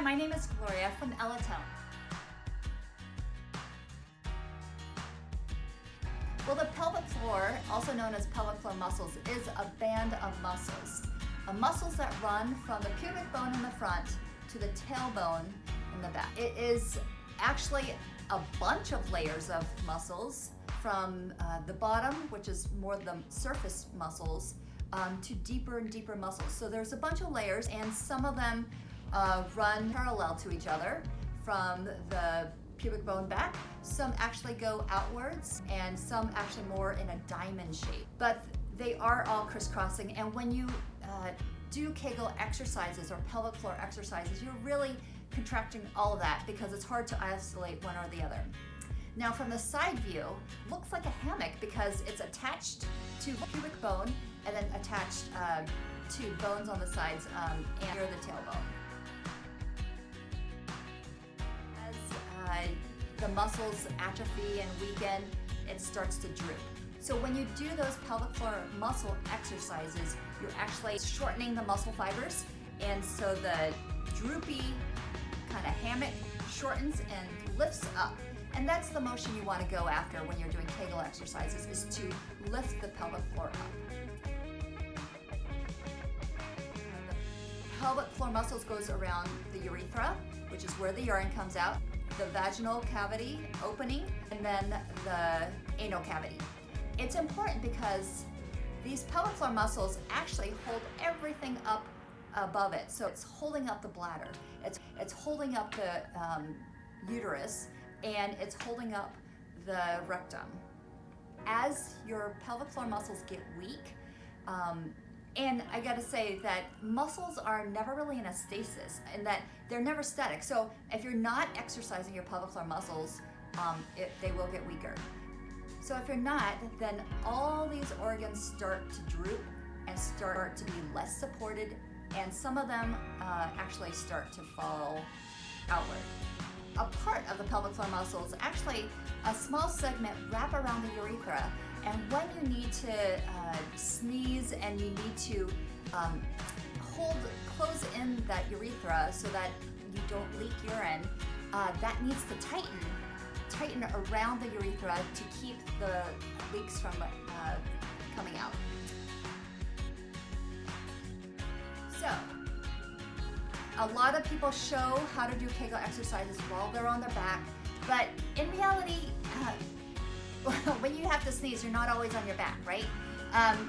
my name is Gloria from ELITONE. Well, the pelvic floor, also known as pelvic floor muscles, is a band of muscles. Muscles that run from the pubic bone in the front to the tailbone in the back. It is actually a bunch of layers of muscles from the bottom, which is more the surface muscles, to deeper and deeper muscles. So there's a bunch of layers, and some of them run parallel to each other from the pubic bone back. Some actually go outwards, and some actually more in a diamond shape. But they are all crisscrossing, and when you do Kegel exercises or pelvic floor exercises, you're really contracting all of that because it's hard to isolate one or the other. Now from the side view, looks like a hammock because it's attached to the pubic bone and then attached to bones on the sides and near the tailbone. As the muscles atrophy and weaken, it starts to droop. So when you do those pelvic floor muscle exercises, you're actually shortening the muscle fibers, and so the droopy kind of hammock shortens and lifts up. And that's the motion you want to go after when you're doing Kegel exercises, is to lift the pelvic floor up. The pelvic floor muscles goes around the urethra, which is where the urine comes out, the vaginal cavity opening, and then the anal cavity. It's important because these pelvic floor muscles actually hold everything up above it. So it's holding up the bladder, it's holding up the uterus, and it's holding up the rectum. As your pelvic floor muscles get weak, and I gotta say that muscles are never really in a stasis, in that they're never static. So if you're not exercising your pelvic floor muscles, they will get weaker. So if you're not, then all these organs start to droop and start to be less supported, and some of them actually start to fall outward. A part of the pelvic floor muscles, actually a small segment, wrap around the urethra, and when you need to sneeze and you need to close in that urethra so that you don't leak urine, that needs to tighten around the urethra to keep the leaks from coming out. So, a lot of people show how to do Kegel exercises while they're on their back, but in reality, when you have to sneeze, you're not always on your back, right?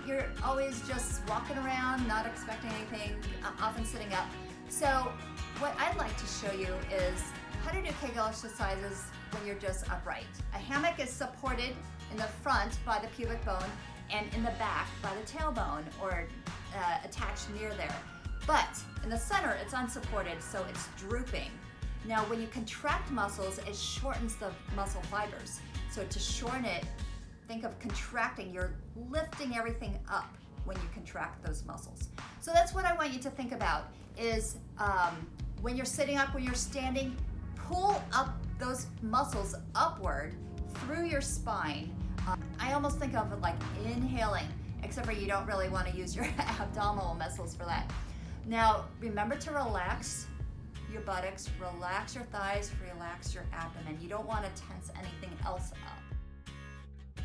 You're always just walking around, not expecting anything, often sitting up. So what I'd like to show you is how to do Kegel exercises when you're just upright. A hammock is supported in the front by the pubic bone and in the back by the tailbone, or attached near there. But in the center, it's unsupported, so it's drooping. Now, when you contract muscles, it shortens the muscle fibers. So to shorten it, think of contracting. You're lifting everything up when you contract those muscles. So that's what I want you to think about is when you're sitting up, when you're standing, pull up those muscles upward through your spine. I almost think of it like inhaling, except for you don't really want to use your abdominal muscles for that. Now, remember to relax your buttocks, relax your thighs, relax your abdomen. You don't want to tense anything else up.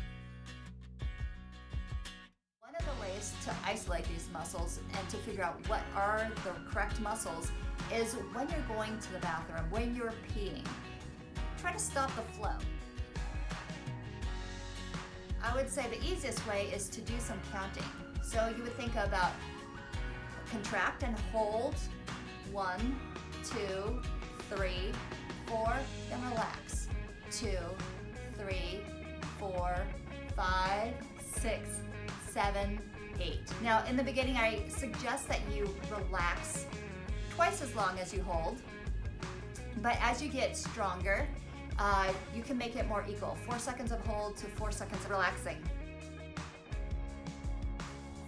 One of the ways to isolate these muscles and to figure out what are the correct muscles is when you're going to the bathroom, when you're peeing. Try to stop the flow. I would say the easiest way is to do some counting. So you would think about contract and hold, 1, 2, 3, 4, then relax, 2, 3, 4, 5, 6, 7, 8. Now in the beginning, I suggest that you relax twice as long as you hold, but as you get stronger, you can make it more equal, 4 seconds of hold to 4 seconds of relaxing.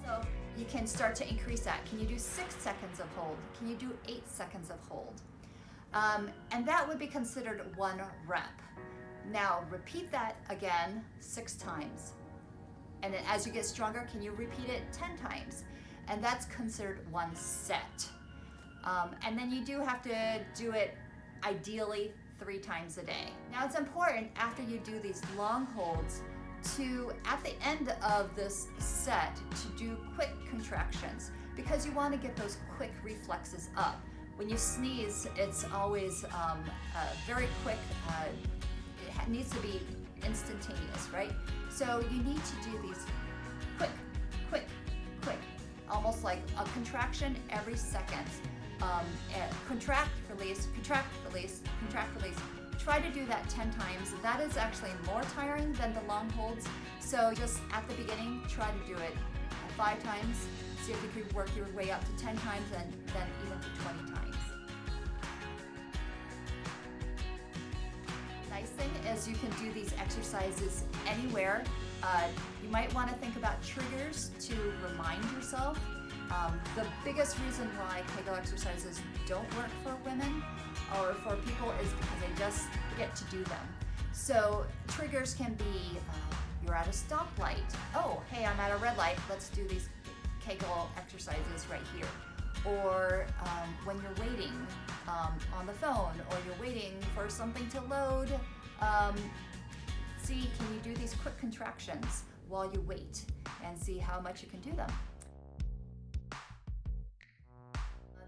So you can start to increase that. Can you do 6 seconds of hold? Can you do 8 seconds of hold? And that would be considered 1 rep. Now repeat that again 6 times. And then as you get stronger, can you repeat it 10 times? And that's considered 1 set. And then you do have to do it ideally 3 times a day. Now it's important after you do these long holds to, at the end of this set, to do quick contractions, because you want to get those quick reflexes up. When you sneeze, it's always very quick. It needs to be instantaneous, right? So you need to do these quick, quick, quick, almost like a contraction every second. Contract, release, contract, release, contract, release. Try to do that 10 times. That is actually more tiring than the long holds. So just at the beginning, try to do it 5 times. See if you could work your way up to 10 times and then even to 20 times. Nice thing is you can do these exercises anywhere. You might want to think about triggers to remind yourself. The biggest reason why Kegel exercises don't work for women or for people is because they just get to do them. So triggers can be, you're at a stoplight. Oh, hey, I'm at a red light. Let's do these Kegel exercises right here. Or when you're waiting on the phone, or you're waiting for something to load. See, can you do these quick contractions while you wait and see how much you can do them?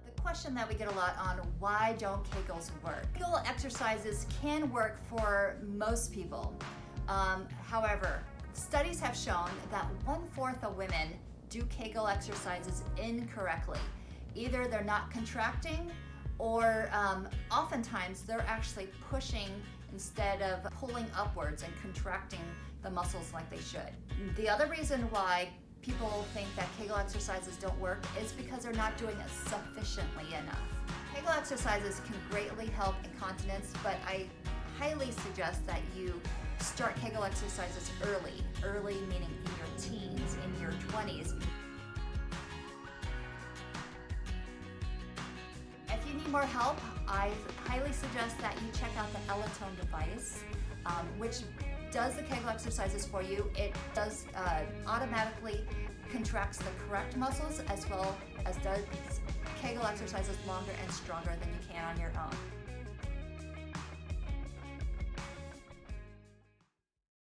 The question that we get a lot on, why don't Kegels work? Kegel exercises can work for most people. However, studies have shown that 1/4 of women do Kegel exercises incorrectly. Either they're not contracting, or oftentimes they're actually pushing instead of pulling upwards and contracting the muscles like they should. The other reason why people think that Kegel exercises don't work is because they're not doing it sufficiently enough. Kegel exercises can greatly help incontinence, but I highly suggest that you start Kegel exercises early meaning in your teens, in your 20s. If you need more help, I highly suggest that you check out the ELITONE device, which does the Kegel exercises for you. It does automatically contracts the correct muscles as well as does Kegel exercises longer and stronger than you can on your own.